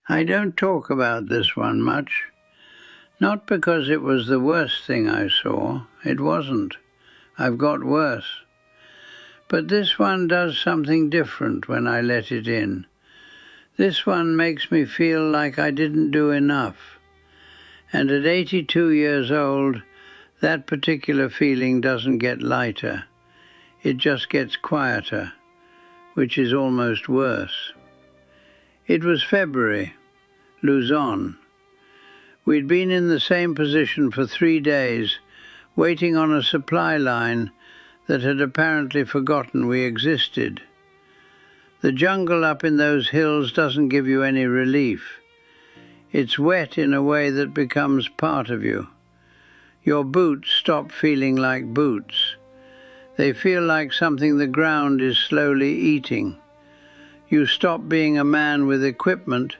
I don't talk about this one much, not because it was the worst thing I saw. It wasn't. I've got worse. But this one does something different when I let it in. This one makes me feel like I didn't do enough. And at 82 years old, that particular feeling doesn't get lighter. It just gets quieter, which is almost worse. It was February, Luzon. We'd been in the same position for 3 days, waiting on a supply line that had apparently forgotten we existed. The jungle up in those hills doesn't give you any relief. It's wet in a way that becomes part of you. Your boots stop feeling like boots. They feel like something the ground is slowly eating. You stop being a man with equipment,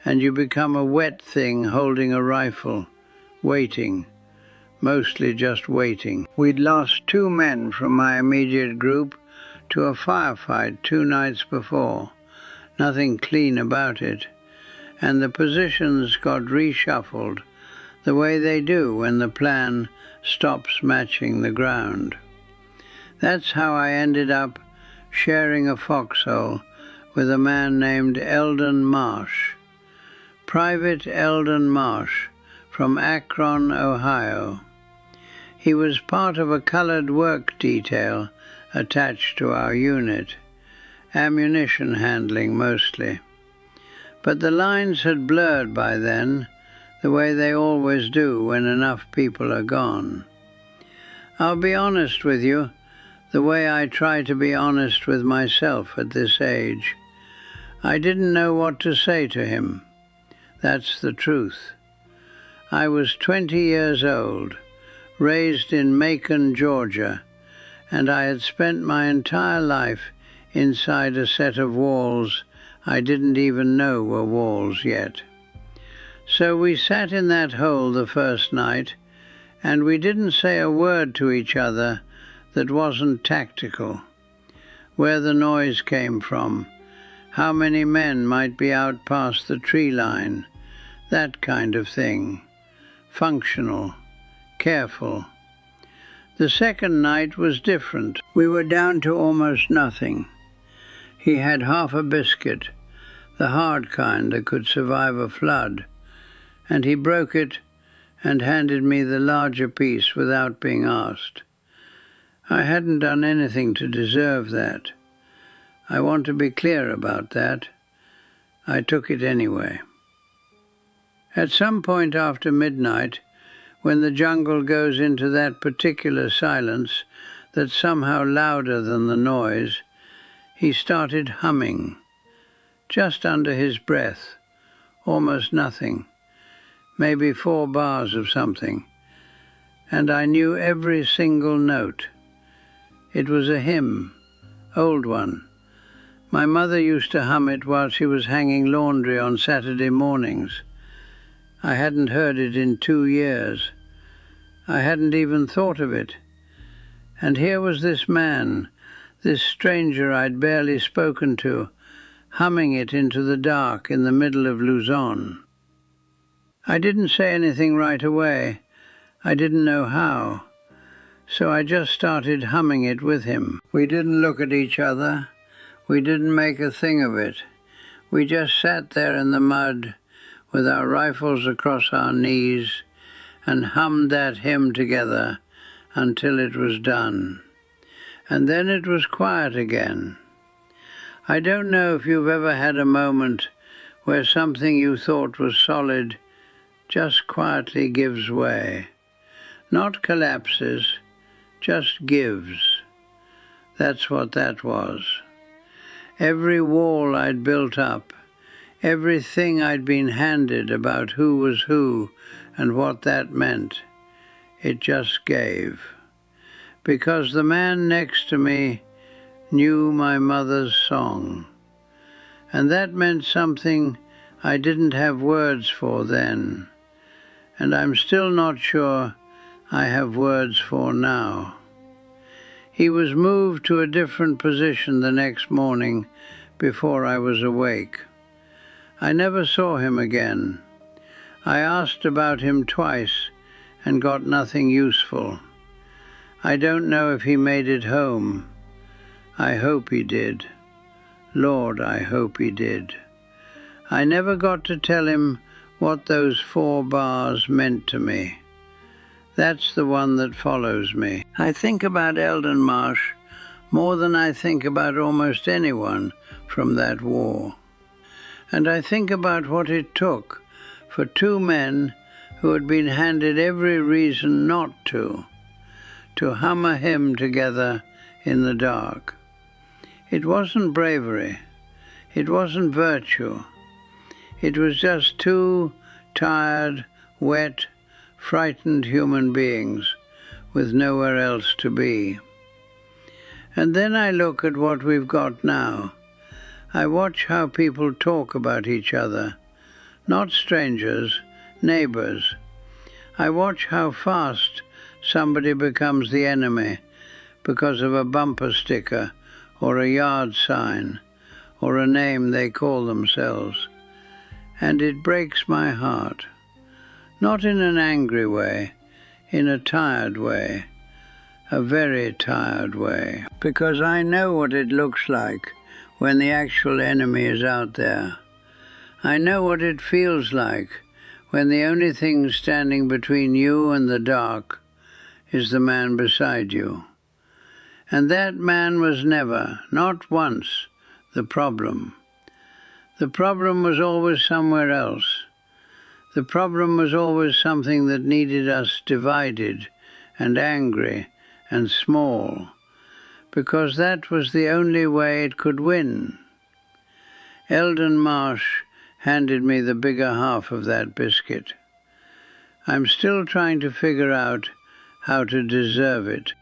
and you become a wet thing holding a rifle, waiting, mostly just waiting. We'd lost 2 men from my immediate group to a firefight 2 nights before. Nothing clean about it. And the positions got reshuffled the way they do when the plan stops matching the ground. That's how I ended up sharing a foxhole with a man named Eldon Marsh. Private Eldon Marsh from Akron, Ohio. He was part of a colored work detail attached to our unit, ammunition handling mostly. But the lines had blurred by then, the way they always do when enough people are gone. I'll be honest with you, the way I try to be honest with myself at this age. I didn't know what to say to him. That's the truth. I was 20 years old, raised in Macon, Georgia, and I had spent my entire life inside a set of walls I didn't even know were walls yet. So we sat in that hole the first night, and we didn't say a word to each other that wasn't tactical. Where the noise came from, how many men might be out past the tree line, that kind of thing. Functional, careful. The second night was different. We were down to almost nothing. He had half a biscuit, the hard kind that could survive a flood, and he broke it and handed me the larger piece without being asked. I hadn't done anything to deserve that. I want to be clear about that. I took it anyway. At some point after midnight, when the jungle goes into that particular silence that's somehow louder than the noise, he started humming, just under his breath, almost nothing, maybe 4 bars of something, and I knew every single note. It was a hymn, old one. My mother used to hum it while she was hanging laundry on Saturday mornings. I hadn't heard it in 2 years. I hadn't even thought of it. And here was this man, this stranger I'd barely spoken to, humming it into the dark in the middle of Luzon. I didn't say anything right away. I didn't know how. So I just started humming it with him. We didn't look at each other. We didn't make a thing of it. We just sat there in the mud with our rifles across our knees and hummed that hymn together until it was done. And then it was quiet again. I don't know if you've ever had a moment where something you thought was solid just quietly gives way. Not collapses, just gives. That's what that was. Every wall I'd built up, everything I'd been handed about who was who and what that meant, it just gave. Because the man next to me knew my mother's song. And that meant something I didn't have words for then. And I'm still not sure I have words for now. He was moved to a different position the next morning before I was awake. I never saw him again. I asked about him twice and got nothing useful. I don't know if he made it home. I hope he did. Lord, I hope he did. I never got to tell him what those 4 bars meant to me. That's the one that follows me. I think about Eldon Marsh more than I think about almost anyone from that war. And I think about what it took for 2 men who had been handed every reason not to hum a hymn together in the dark. It wasn't bravery. It wasn't virtue. It was just 2 tired, wet, frightened human beings with nowhere else to be. And then I look at what we've got now. I watch how people talk about each other, not strangers, neighbors. I watch how fast somebody becomes the enemy because of a bumper sticker or a yard sign or a name they call themselves. And it breaks my heart. Not in an angry way, in a tired way, a very tired way. Because I know what it looks like when the actual enemy is out there. I know what it feels like when the only thing standing between you and the dark is the man beside you. And that man was never, not once, the problem. The problem was always somewhere else. The problem was always something that needed us divided and angry and small, because that was the only way it could win. Eldon Marsh handed me the bigger half of that biscuit. I'm still trying to figure out how to deserve it.